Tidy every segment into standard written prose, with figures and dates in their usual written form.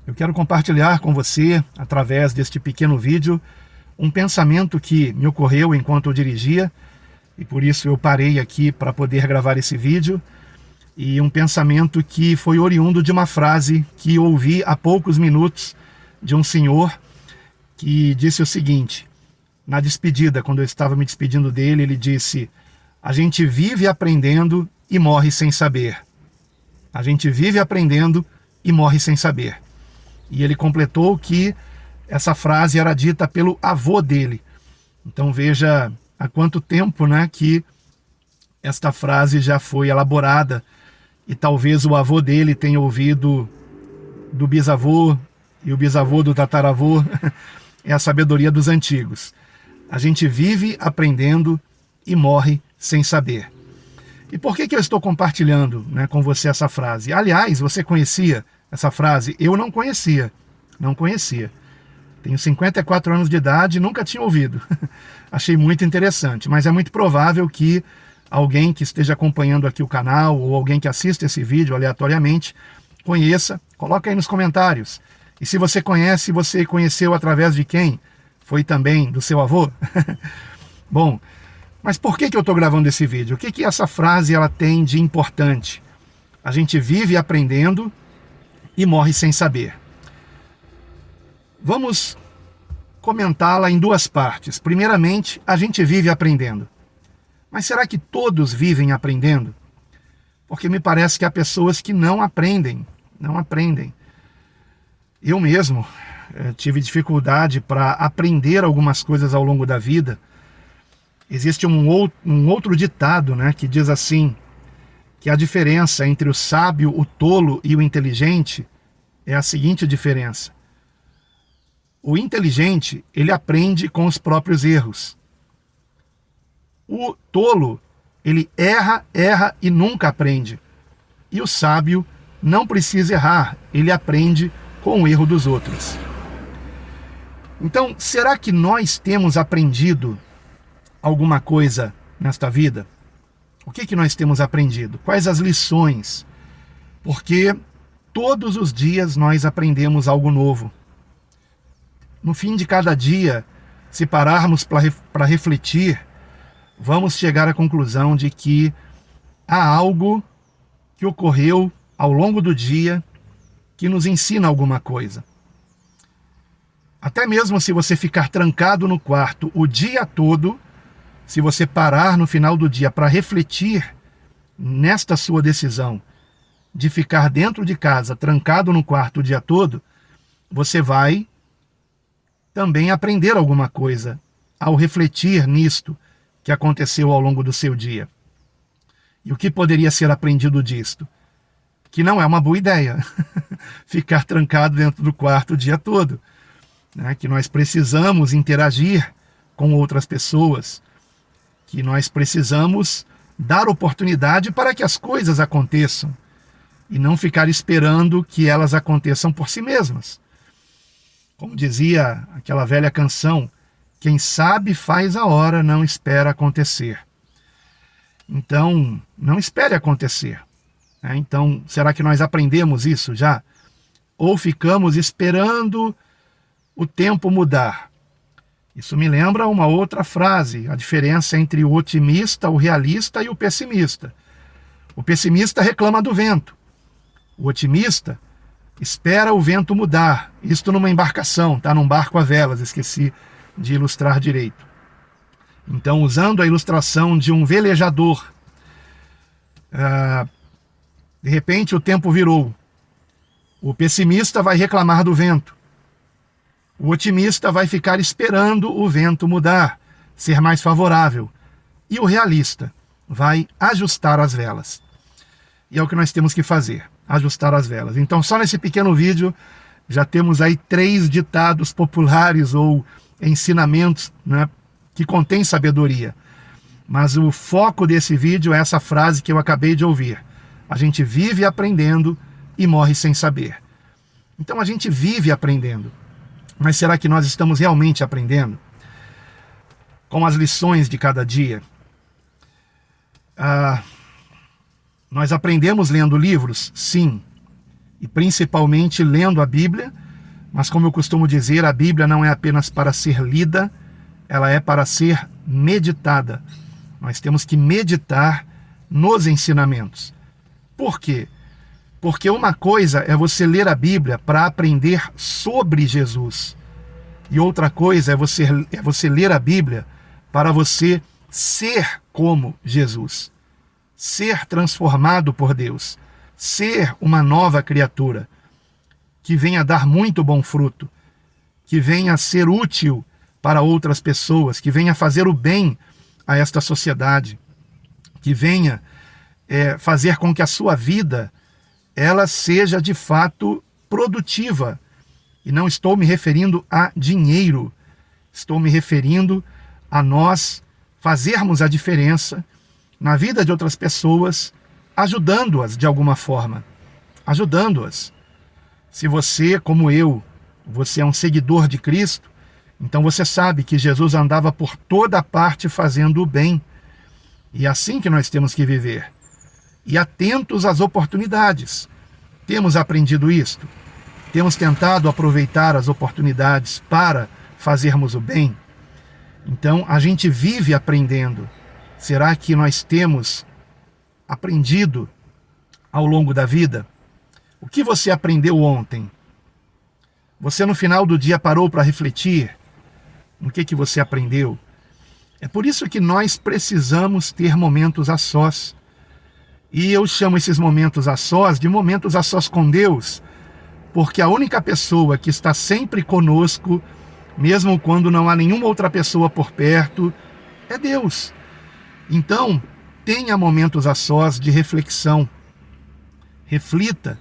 Eu quero compartilhar com você, através deste pequeno vídeo, um pensamento que me ocorreu enquanto eu dirigia, e por isso eu parei aqui para poder gravar esse vídeo, e um pensamento que foi oriundo de uma frase que ouvi há poucos minutos de um senhor que disse o seguinte: na despedida, quando eu estava me despedindo dele, ele disse: a gente vive aprendendo e morre sem saber. A gente vive aprendendo e morre sem saber. E ele completou que essa frase era dita pelo avô dele. Então veja há quanto tempo, que esta frase já foi elaborada, e talvez o avô dele tenha ouvido do bisavô, e o bisavô do tataravô. É a sabedoria dos antigos. A gente vive aprendendo e morre sem saber. E por que eu estou compartilhando com você essa frase? Aliás, você conhecia essa frase? Eu não conhecia. Não conhecia. Tenho 54 anos de idade e nunca tinha ouvido. Achei muito interessante, mas é muito provável que alguém que esteja acompanhando aqui o canal ou alguém que assista esse vídeo aleatoriamente conheça. Coloca aí nos comentários. E se você conhece, você conheceu através de quem? Foi também do seu avô? Bom, mas por que eu estou gravando esse vídeo? O que essa frase ela tem de importante? A gente vive aprendendo e morre sem saber. Vamos comentá-la em duas partes. Primeiramente, a gente vive aprendendo. Mas será que todos vivem aprendendo? Porque me parece que há pessoas que não aprendem. Não aprendem. Eu mesmo tive dificuldade para aprender algumas coisas ao longo da vida. Existe um outro ditado que diz assim, que a diferença entre o sábio, o tolo e o inteligente é a seguinte diferença. O inteligente, ele aprende com os próprios erros. O tolo, ele erra e nunca aprende. E o sábio não precisa errar, ele aprende com o erro dos outros. Então, será que nós temos aprendido alguma coisa nesta vida? O que nós temos aprendido? Quais as lições? Porque todos os dias nós aprendemos algo novo. No fim de cada dia, se pararmos para refletir, vamos chegar à conclusão de que há algo que ocorreu ao longo do dia que nos ensina alguma coisa. Até mesmo se você ficar trancado no quarto o dia todo, se você parar no final do dia para refletir nesta sua decisão de ficar dentro de casa, trancado no quarto o dia todo, você vai também aprender alguma coisa ao refletir nisto que aconteceu ao longo do seu dia. E o que poderia ser aprendido disto? Que não é uma boa ideia ficar trancado dentro do quarto o dia todo. Que nós precisamos interagir com outras pessoas, que nós precisamos dar oportunidade para que as coisas aconteçam e não ficar esperando que elas aconteçam por si mesmas. Como dizia aquela velha canção, quem sabe faz a hora, não espera acontecer. Então, não espere acontecer. Então, será que nós aprendemos isso já? Ou ficamos esperando o tempo mudar? Isso me lembra uma outra frase, a diferença entre o otimista, o realista e o pessimista. O pessimista reclama do vento. O otimista espera o vento mudar. Isto numa embarcação, num barco a velas, esqueci de ilustrar direito. Então, usando a ilustração de um velejador, de repente o tempo virou. O pessimista vai reclamar do vento. O otimista vai ficar esperando o vento mudar, ser mais favorável. E o realista vai ajustar as velas. E é o que nós temos que fazer, ajustar as velas. Então, só nesse pequeno vídeo, já temos aí 3 ditados populares ou ensinamentos que contêm sabedoria. Mas o foco desse vídeo é essa frase que eu acabei de ouvir. A gente vive aprendendo e morre sem saber. Então a gente vive aprendendo. Mas será que nós estamos realmente aprendendo? Com as lições de cada dia? Nós aprendemos lendo livros? Sim. e principalmente lendo a Bíblia, mas como eu costumo dizer, a Bíblia não é apenas para ser lida, ela é para ser meditada. Nós temos que meditar nos ensinamentos. Por quê? Porque uma coisa é você ler a Bíblia para aprender sobre Jesus. E outra coisa é você ler a Bíblia para você ser como Jesus. Ser transformado por Deus. Ser uma nova criatura que venha dar muito bom fruto, que venha ser útil para outras pessoas, que venha fazer o bem a esta sociedade, que venha fazer com que a sua vida ela seja de fato produtiva. E não estou me referindo a dinheiro, estou me referindo a nós fazermos a diferença na vida de outras pessoas, ajudando-as de alguma forma, ajudando-as. Se você, como eu, você é um seguidor de Cristo, então você sabe que Jesus andava por toda parte fazendo o bem. E é assim que nós temos que viver. E atentos às oportunidades. Temos aprendido isto? Temos tentado aproveitar as oportunidades para fazermos o bem? Então, a gente vive aprendendo. Será que nós temos aprendido ao longo da vida? O que você aprendeu ontem? Você no final do dia parou para refletir no que você aprendeu? É por isso que nós precisamos ter momentos a sós. E eu chamo esses momentos a sós de momentos a sós com Deus, porque a única pessoa que está sempre conosco, mesmo quando não há nenhuma outra pessoa por perto, é Deus. Então, tenha momentos a sós de reflexão. Reflita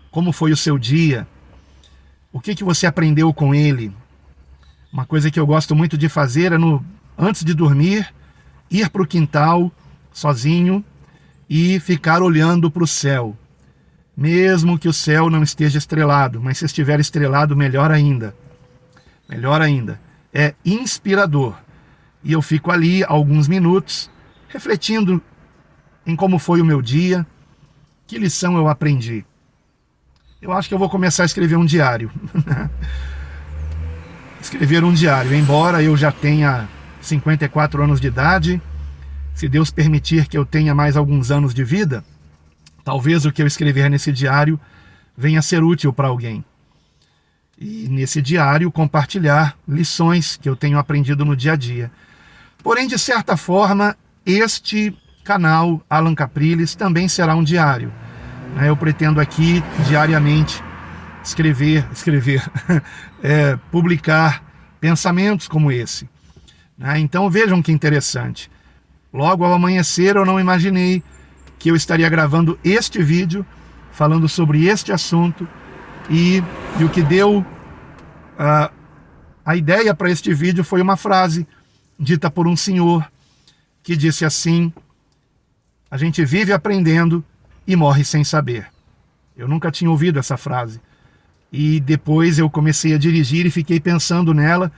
como foi o seu dia, o que você aprendeu com ele. Uma coisa que eu gosto muito de fazer é, antes de dormir, ir para o quintal sozinho e ficar olhando para o céu. Mesmo que o céu não esteja estrelado, mas se estiver estrelado, melhor ainda. Melhor ainda. É inspirador. E eu fico ali alguns minutos, refletindo em como foi o meu dia, que lição eu aprendi. Eu acho que eu vou começar a escrever um diário. Escrever um diário, embora eu já tenha 54 anos de idade, se Deus permitir que eu tenha mais alguns anos de vida, talvez o que eu escrever nesse diário venha a ser útil para alguém. E nesse diário compartilhar lições que eu tenho aprendido no dia a dia. Porém, de certa forma, este canal, Alan Capriles, também será um diário. Eu pretendo aqui, diariamente, publicar pensamentos como esse. Então vejam que interessante. Logo ao amanhecer eu não imaginei que eu estaria gravando este vídeo, falando sobre este assunto, e o que deu a ideia para este vídeo foi uma frase dita por um senhor que disse assim: a gente vive aprendendo e morre sem saber. Eu nunca tinha ouvido essa frase. E depois eu comecei a dirigir e fiquei pensando nela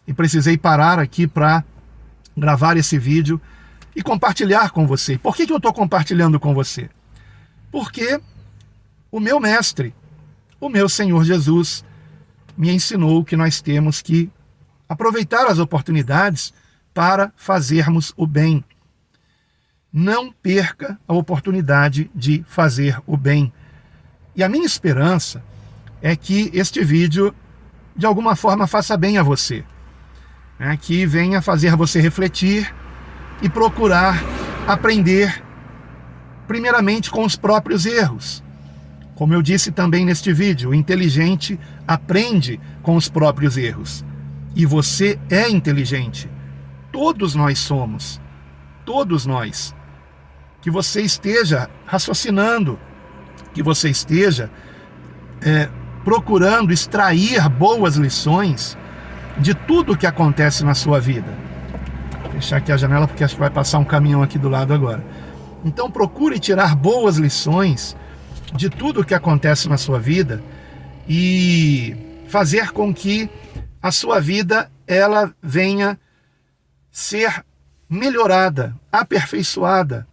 e precisei parar aqui para gravar esse vídeo e compartilhar com você. Por que eu estou compartilhando com você? Porque o meu mestre, o meu Senhor Jesus, me ensinou que nós temos que aproveitar as oportunidades para fazermos o bem. Não perca a oportunidade de fazer o bem. E a minha esperança é que este vídeo, de alguma forma, faça bem a você. Que venha fazer você refletir e procurar aprender, primeiramente, com os próprios erros. Como eu disse também neste vídeo, o inteligente aprende com os próprios erros. E você é inteligente. Todos nós somos. Todos nós. Que você esteja raciocinando, que você esteja procurando extrair boas lições de tudo o que acontece na sua vida. Vou fechar aqui a janela porque acho que vai passar um caminhão aqui do lado agora. Então procure tirar boas lições de tudo o que acontece na sua vida e fazer com que a sua vida ela venha ser melhorada, aperfeiçoada,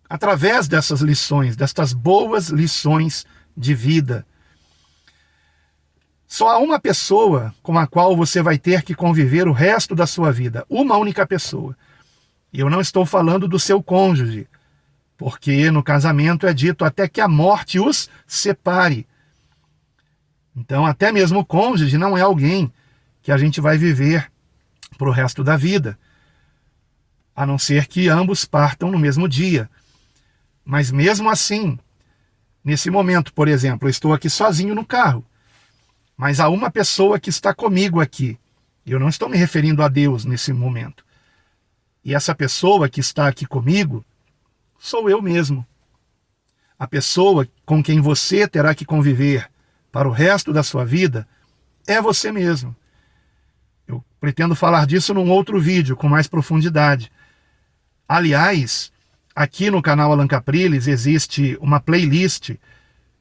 através dessas lições, destas boas lições de vida. Só há uma pessoa com a qual você vai ter que conviver o resto da sua vida. Uma única pessoa. E eu não estou falando do seu cônjuge, porque no casamento é dito até que a morte os separe. Então, até mesmo o cônjuge não é alguém que a gente vai viver para o resto da vida, a não ser que ambos partam no mesmo dia. Mas mesmo assim, nesse momento, por exemplo, eu estou aqui sozinho no carro, mas há uma pessoa que está comigo aqui. Eu não estou me referindo a Deus nesse momento. E essa pessoa que está aqui comigo sou eu mesmo. A pessoa com quem você terá que conviver para o resto da sua vida é você mesmo. Eu pretendo falar disso num outro vídeo com mais profundidade. Aliás, aqui no canal Alan Capriles existe uma playlist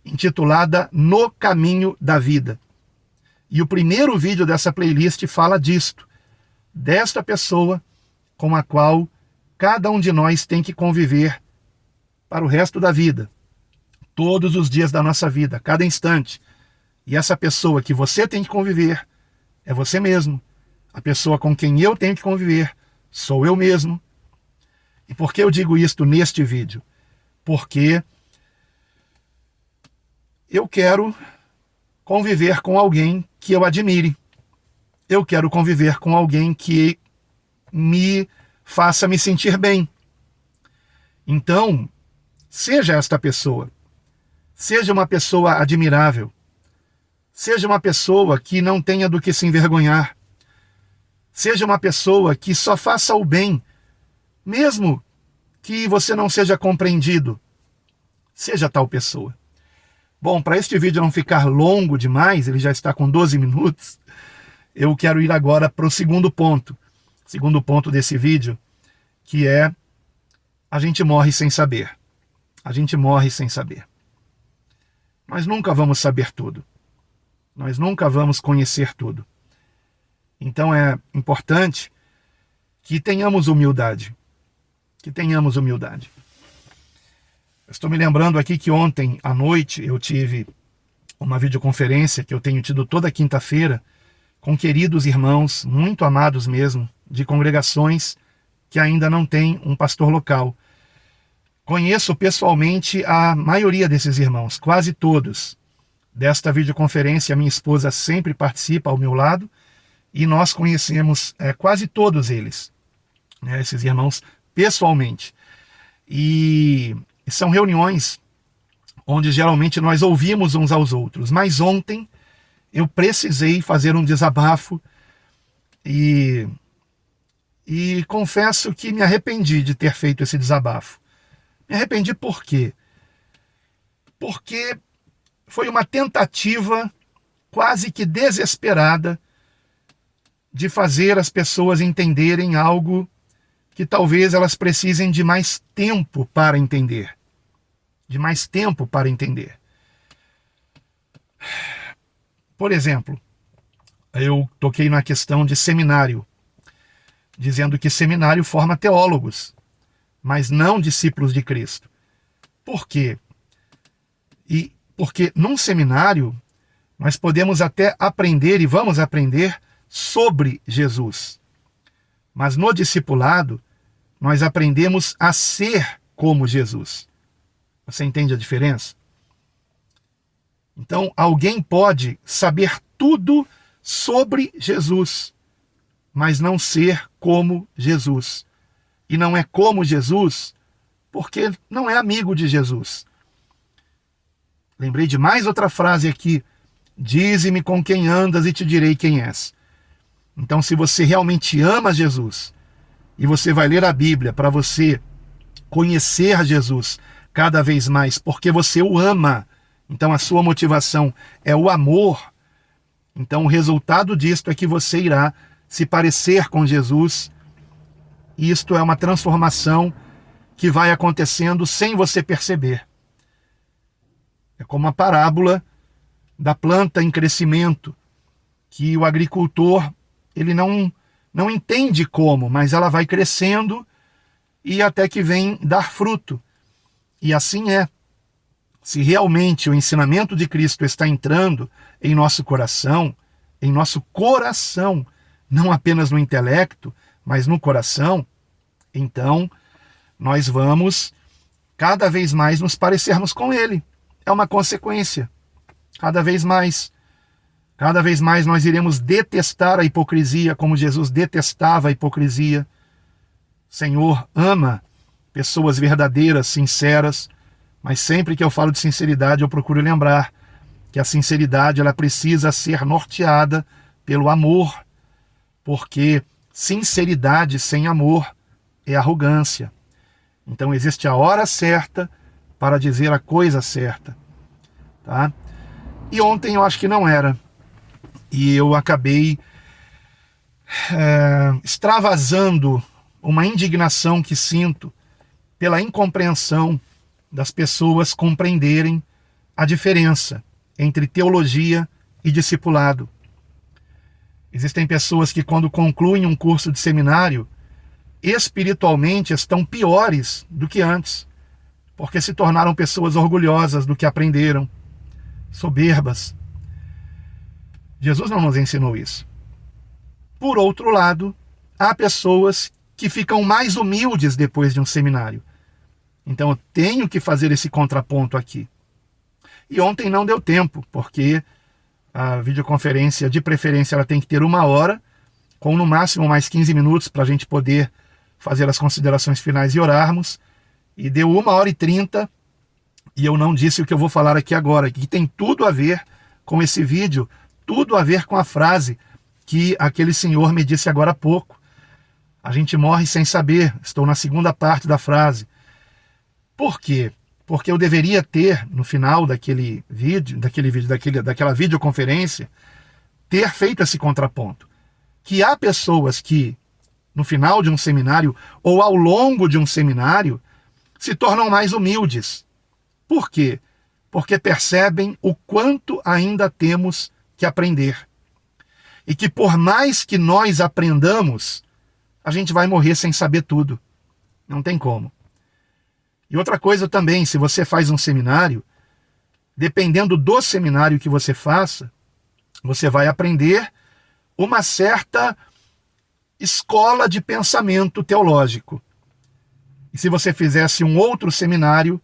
intitulada No Caminho da Vida. E o primeiro vídeo dessa playlist fala disto, desta pessoa com a qual cada um de nós tem que conviver para o resto da vida, todos os dias da nossa vida, cada instante. E essa pessoa que você tem que conviver é você mesmo. A pessoa com quem eu tenho que conviver sou eu mesmo. E por que eu digo isto neste vídeo? Porque eu quero conviver com alguém que eu admire. Eu quero conviver com alguém que me faça me sentir bem. Então, seja esta pessoa. Seja uma pessoa admirável. Seja uma pessoa que não tenha do que se envergonhar. Seja uma pessoa que só faça o bem, mesmo que você não seja compreendido. Seja tal pessoa. Bom, para este vídeo não ficar longo demais, ele já está com 12 minutos, eu quero ir agora para o segundo ponto. Segundo ponto desse vídeo, que é: a gente morre sem saber. A gente morre sem saber. Nós nunca vamos saber tudo. Nós nunca vamos conhecer tudo. Então é importante que tenhamos humildade. Que tenhamos humildade. Estou me lembrando aqui que ontem à noite eu tive uma videoconferência que eu tenho tido toda quinta-feira com queridos irmãos, muito amados mesmo, de congregações que ainda não têm um pastor local. Conheço pessoalmente a maioria desses irmãos, quase todos. Desta videoconferência, minha esposa sempre participa ao meu lado e nós conhecemos quase todos eles, né, esses irmãos, pessoalmente. E são reuniões onde geralmente nós ouvimos uns aos outros. Mas ontem eu precisei fazer um desabafo e confesso que me arrependi de ter feito esse desabafo. Me arrependi por quê? Porque foi uma tentativa quase que desesperada de fazer as pessoas entenderem algo que talvez elas precisem de mais tempo para entender. De mais tempo para entender. Por exemplo, eu toquei na questão de seminário, dizendo que seminário forma teólogos, mas não discípulos de Cristo. Por quê? Porque num seminário nós podemos até aprender e vamos aprender sobre Jesus. Mas no discipulado, nós aprendemos a ser como Jesus. Você entende a diferença? Então, alguém pode saber tudo sobre Jesus, mas não ser como Jesus. E não é como Jesus, porque não é amigo de Jesus. Lembrei de mais outra frase aqui: dize-me com quem andas e te direi quem és. Então, se você realmente ama Jesus, e você vai ler a Bíblia para você conhecer Jesus cada vez mais, porque você o ama, então a sua motivação é o amor, então o resultado disto é que você irá se parecer com Jesus, e isto é uma transformação que vai acontecendo sem você perceber. É como a parábola da planta em crescimento, que o agricultor ele não entende como, mas ela vai crescendo e até que vem dar fruto. E assim é. se realmente o ensinamento de Cristo está entrando em nosso coração, não apenas no intelecto, mas no coração, então nós vamos cada vez mais nos parecermos com ele. É uma consequência. Cada vez mais nós iremos detestar a hipocrisia, como Jesus detestava a hipocrisia. O Senhor ama pessoas verdadeiras, sinceras, mas sempre que eu falo de sinceridade, eu procuro lembrar que a sinceridade ela precisa ser norteada pelo amor, porque sinceridade sem amor é arrogância. Então existe a hora certa para dizer a coisa certa, tá? E ontem eu acho que não era. E eu acabei extravasando uma indignação que sinto pela incompreensão das pessoas compreenderem a diferença entre teologia e discipulado. Existem pessoas que, quando concluem um curso de seminário, espiritualmente estão piores do que antes, porque se tornaram pessoas orgulhosas do que aprenderam, soberbas. Jesus não nos ensinou isso. Por outro lado, há pessoas que ficam mais humildes depois de um seminário. Então eu tenho que fazer esse contraponto aqui. E ontem não deu tempo, porque a videoconferência, de preferência, ela tem que ter 1 hora, com no máximo mais 15 minutos para a gente poder fazer as considerações finais e orarmos. E deu 1h30, e eu não disse o que eu vou falar aqui agora, que tem tudo a ver com esse vídeo, tudo a ver com a frase que aquele senhor me disse agora há pouco. A gente morre sem saber. Estou na segunda parte da frase. Por quê? Porque eu deveria ter, no final daquela videoconferência, ter feito esse contraponto. Que há pessoas que, no final de um seminário, ou ao longo de um seminário, se tornam mais humildes. Por quê? Porque percebem o quanto ainda temos que aprender. E que por mais que nós aprendamos, a gente vai morrer sem saber tudo. Não tem como. E outra coisa também, se você faz um seminário, dependendo do seminário que você faça, você vai aprender uma certa escola de pensamento teológico. E se você fizesse um outro seminário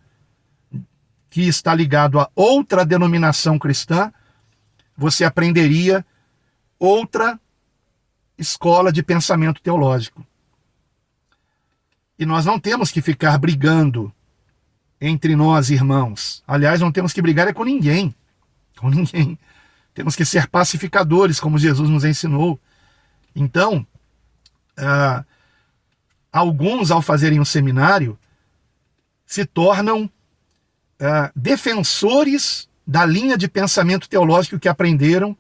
que está ligado a outra denominação cristã, você aprenderia outra escola de pensamento teológico. E nós não temos que ficar brigando entre nós, irmãos. Aliás, não temos que brigar com ninguém. Com ninguém. Temos que ser pacificadores, como Jesus nos ensinou. Então, alguns, ao fazerem um seminário, se tornam defensores da linha de pensamento teológico que aprenderam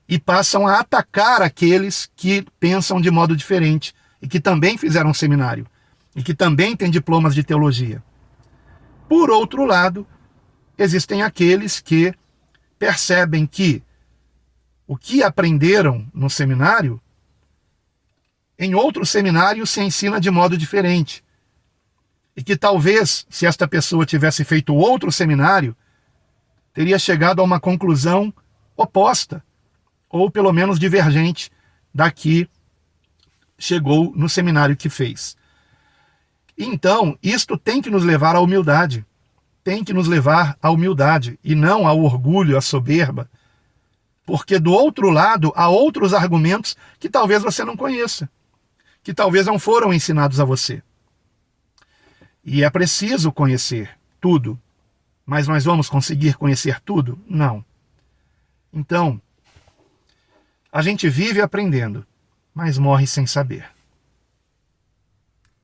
e passam a atacar aqueles que pensam de modo diferente e que também fizeram um seminário e que também têm diplomas de teologia. Por outro lado, existem aqueles que percebem que o que aprenderam no seminário, em outro seminário se ensina de modo diferente. E que talvez, se esta pessoa tivesse feito outro seminário, teria chegado a uma conclusão oposta, ou pelo menos divergente da que chegou no seminário que fez. Então, isto tem que nos levar à humildade. Tem que nos levar à humildade e não ao orgulho, à soberba. Porque do outro lado há outros argumentos que talvez você não conheça, que talvez não foram ensinados a você. E é preciso conhecer tudo. Mas nós vamos conseguir conhecer tudo? Não. Então, a gente vive aprendendo, mas morre sem saber.